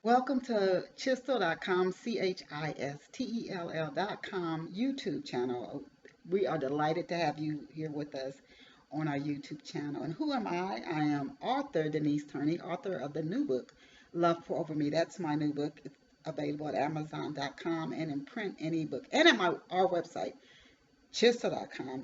Welcome to Chistel.com, Chistel.com YouTube channel. We are delighted to have you here with us on our YouTube channel. And who am I? I am author Denise Turney, author of the new book, Love Pour Over Me. That's my new book. It's available at Amazon.com and in print and ebook and at our website, Chistel.com,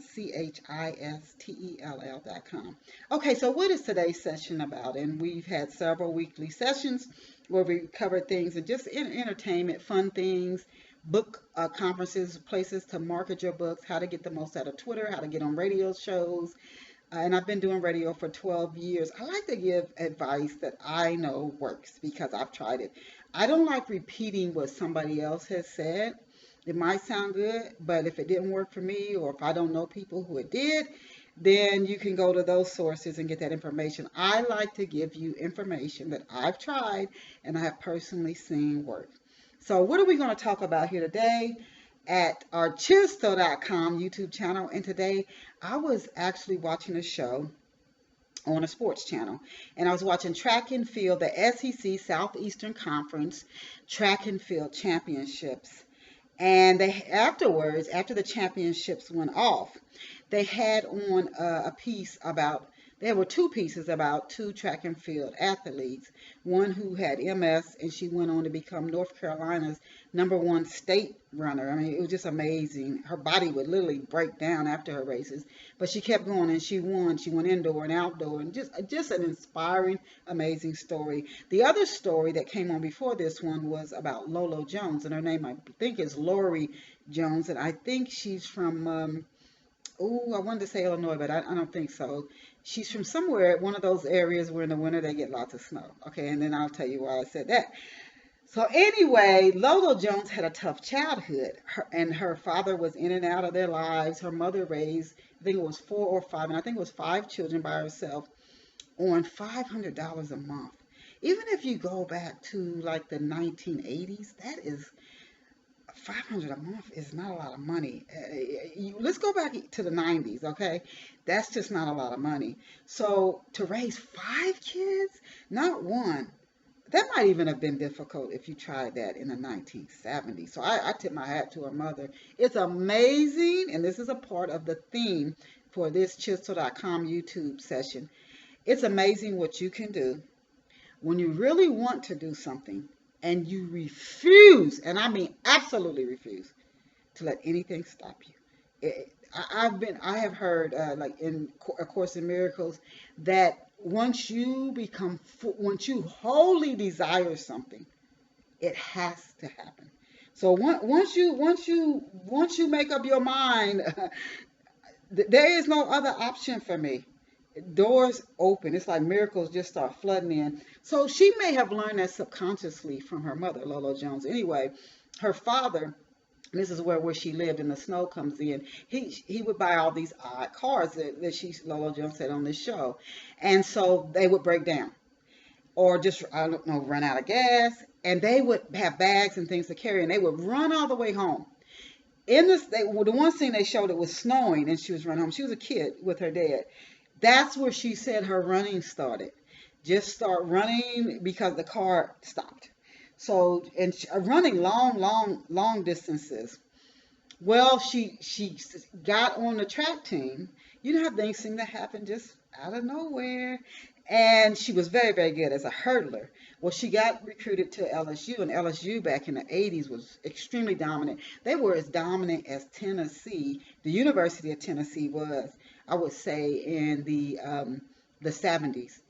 Chistel.com. Okay, so what is today's session about? And we've had several weekly sessions where we cover things and just entertainment, fun things, book conferences, places to market your books, how to get the most out of Twitter, how to get on radio shows. And I've been doing radio for 12 years. I like to give advice that I know works because I've tried it. I don't like repeating what somebody else has said. It might sound good, but if it didn't work for me or if I don't know people who it did, then you can go to those sources and get that information. I like to give you information that I've tried and I have personally seen work. So what are we going to talk about here today at our Chistel.com YouTube channel? And today I was actually watching a show on a sports channel, and I was watching track and field, the SEC Southeastern Conference track and field championships. And they afterwards, after the championships went off, they had on a piece about, there were two pieces about two track and field athletes. One who had MS, and she went on to become North Carolina's #1 state runner. I mean, it was just amazing. Her body would literally break down after her races, but she kept going and she won. She went indoor and outdoor, and just an inspiring, amazing story. The other story that came on before this one was about LoLo Jones, and her name I think is Lori Jones, and I think she's from oh, I wanted to say Illinois, but I don't think so. She's from somewhere, one of those areas where in the winter they get lots of snow. Okay, and then I'll tell you why I said that. So anyway, LoLo Jones had a tough childhood, and her father was in and out of their lives. Her mother raised, I think it was 4 or 5, and I think it was 5 children by herself on $500 a month. Even if you go back to like the 1980s, that is 500 a month is not a lot of money. Let's go back to the 90s, okay? That's just not a lot of money. So to raise 5 kids, not one, that might even have been difficult if you tried that in the 1970s. So I tip my hat to her mother. It's amazing, and this is a part of the theme for this Chistel.com YouTube session. It's amazing what you can do when you really want to do something and you refuse, and I mean absolutely refuse, to let anything stop you. I have heard, like in A Course in Miracles, that once you wholly desire something, it has to happen. So once you make up your mind, there is no other option for me. Doors open. It's like miracles just start flooding in. So she may have learned that subconsciously from her mother, LoLo Jones. Anyway, her father, this is where she lived and the snow comes in, he would buy all these odd cars that LoLo Jones said on this show. And so they would break down or just, I don't know, run out of gas. And they would have bags and things to carry, and they would run all the way home. The one scene they showed, it was snowing and she was running home. She was a kid with her dad. That's where she said her running started. Just start running because the car stopped. So, and running long distances. Well, she got on the track team. You know how things seem to happen just out of nowhere. And she was very, very good as a hurdler. Well, she got recruited to LSU, and LSU back in the 80s was extremely dominant. They were as dominant as Tennessee, the University of Tennessee was, I would say, in the 70s.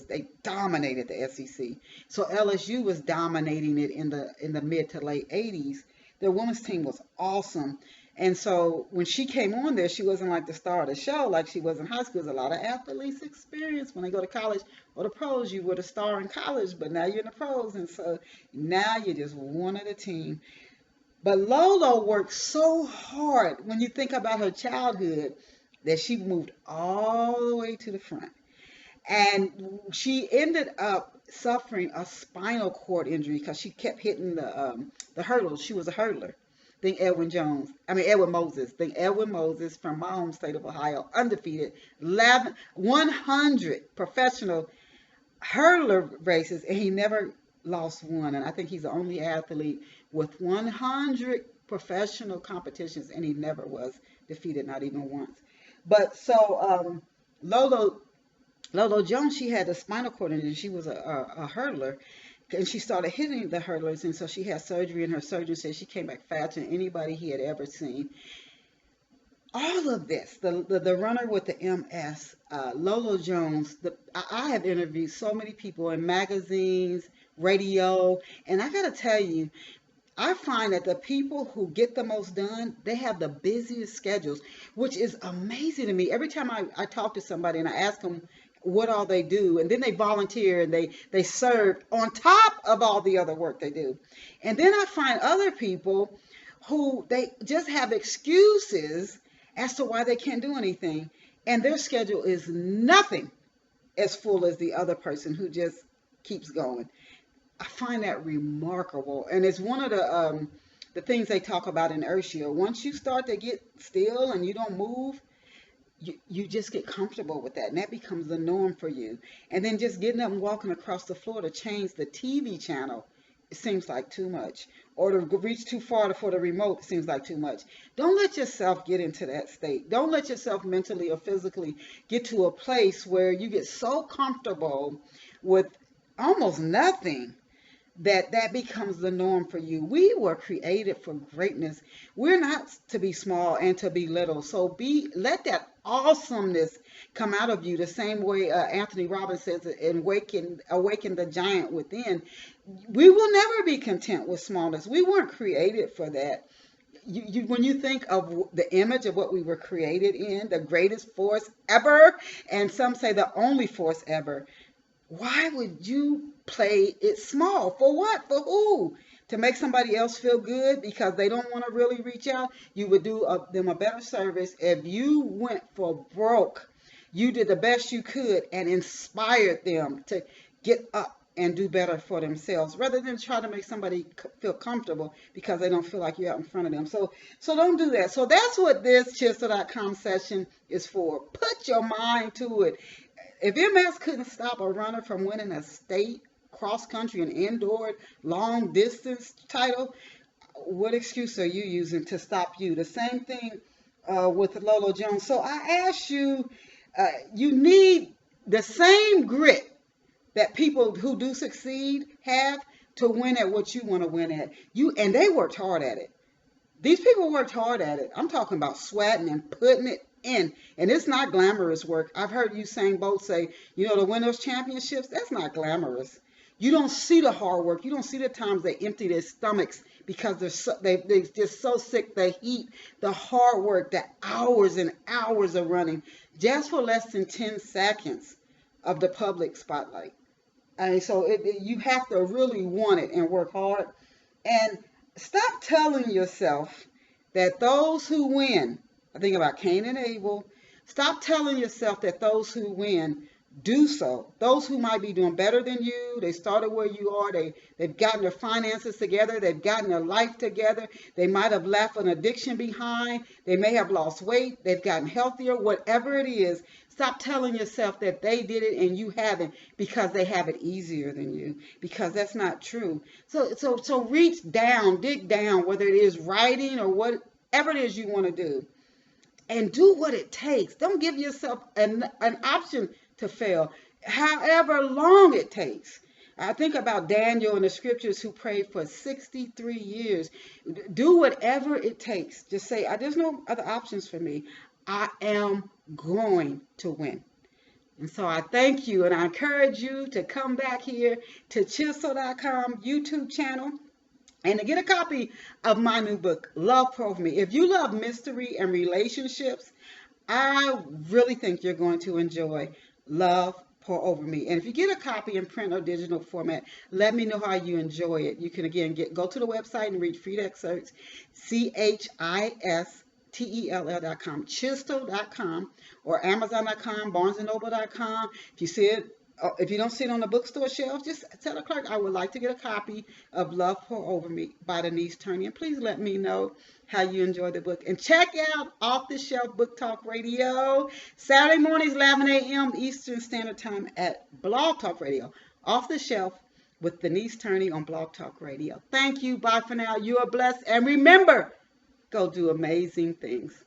They dominated the SEC. So LSU was dominating it in the mid to late 80s. Their women's team was awesome. And so when she came on there, she wasn't like the star of the show like she was in high school. There's a lot of athletes experience when they go to college or the pros. You were the star in college, but now you're in the pros. And so now you're just one of the team. But LoLo worked so hard when you think about her childhood that she moved all the way to the front. And she ended up suffering a spinal cord injury because she kept hitting the hurdles. She was a hurdler. Think Edwin Moses. Think Edwin Moses from my home state of Ohio, undefeated, 100 professional hurdler races, and he never lost one, and I think he's the only athlete with 100 professional competitions, and he never was defeated, not even once. But so Lolo Lolo Jones, she had a spinal cord injury. She was a hurdler, and she started hitting the hurdlers, and so she had surgery, and her surgeon said she came back faster than anybody he had ever seen. All of this, the runner with the MS, Lolo Jones, I have interviewed so many people in magazines, radio, and I gotta tell you, I find that the people who get the most done, they have the busiest schedules, which is amazing to me. Every time I talk to somebody and I ask them what all they do, and then they volunteer and they serve on top of all the other work they do. And then I find other people who they just have excuses as to why they can't do anything. And their schedule is nothing as full as the other person who just keeps going. I find that remarkable, and it's one of the things they talk about in inertia. Once you start to get still and you don't move, you just get comfortable with that, and that becomes the norm for you. And then just getting up and walking across the floor to change the TV channel, it seems like too much. Or to reach too far for the remote, it seems like too much. Don't let yourself get into that state. Don't let yourself mentally or physically get to a place where you get so comfortable with almost nothing that becomes the norm for you. We were created for greatness. We're not to be small and to be little. So let that awesomeness come out of you the same way Anthony Robbins says in awaken the giant within. We will never be content with smallness. We weren't created for that. When you think of the image of what we were created in, the greatest force ever, and some say the only force ever, why would you play it small? For what? For who? To make somebody else feel good because they don't want to really reach out? You would do them a better service if you went for broke. You did the best you could and inspired them to get up and do better for themselves rather than try to make somebody feel comfortable because they don't feel like you're out in front of them. So don't do that. So that's what this Chisel.com session is for. Put your mind to it. If MS couldn't stop a runner from winning a state, cross country, and indoor long distance title, what excuse are you using to stop you? The same thing with Lolo Jones. So I ask you, you need the same grit that people who do succeed have to win at what you want to win at. And they worked hard at it. These people worked hard at it. I'm talking about sweating and putting it in. And it's not glamorous work. I've heard Usain Bolt say, to win those championships, that's not glamorous. You don't see the hard work. You don't see the times they empty their stomachs because they're just so sick. The heat, the hard work, the hours and hours of running just for less than 10 seconds of the public spotlight. And so you have to really want it and work hard. And stop telling yourself that those who win, I think about Cain and Abel, stop telling yourself that those who win do so. Those who might be doing better than you, they started where you are, they've gotten their finances together, they've gotten their life together, they might have left an addiction behind, they may have lost weight, they've gotten healthier, whatever it is. Stop telling yourself that they did it and you haven't because they have it easier than you, because that's not true. So reach down, dig down, whether it is writing or whatever it is you want to do, and do what it takes. Don't give yourself an option to fail, however long it takes. I think about Daniel in the scriptures who prayed for 63 years. Do whatever it takes. Just say, there's no other options for me. I am going to win. And so I thank you, and I encourage you to come back here to Chisel.com YouTube channel and to get a copy of my new book, Love Pour Over Me. If you love mystery and relationships, I really think you're going to enjoy Love Pour Over Me. And if you get a copy in print or digital format, let me know how you enjoy it. You can again go to the website and read free excerpts, CHISTELL.com, Chisel.com, or Amazon.com, BarnesandNoble.com. If you don't see it on the bookstore shelf, just tell the clerk, I would like to get a copy of Love Pour Over Me by Denise Turney. And please let me know how you enjoy the book. And check out Off the Shelf Book Talk Radio, Saturday mornings, 11 a.m. Eastern Standard Time at Blog Talk Radio. Off the Shelf with Denise Turney on Blog Talk Radio. Thank you. Bye for now. You are blessed. And remember, go do amazing things.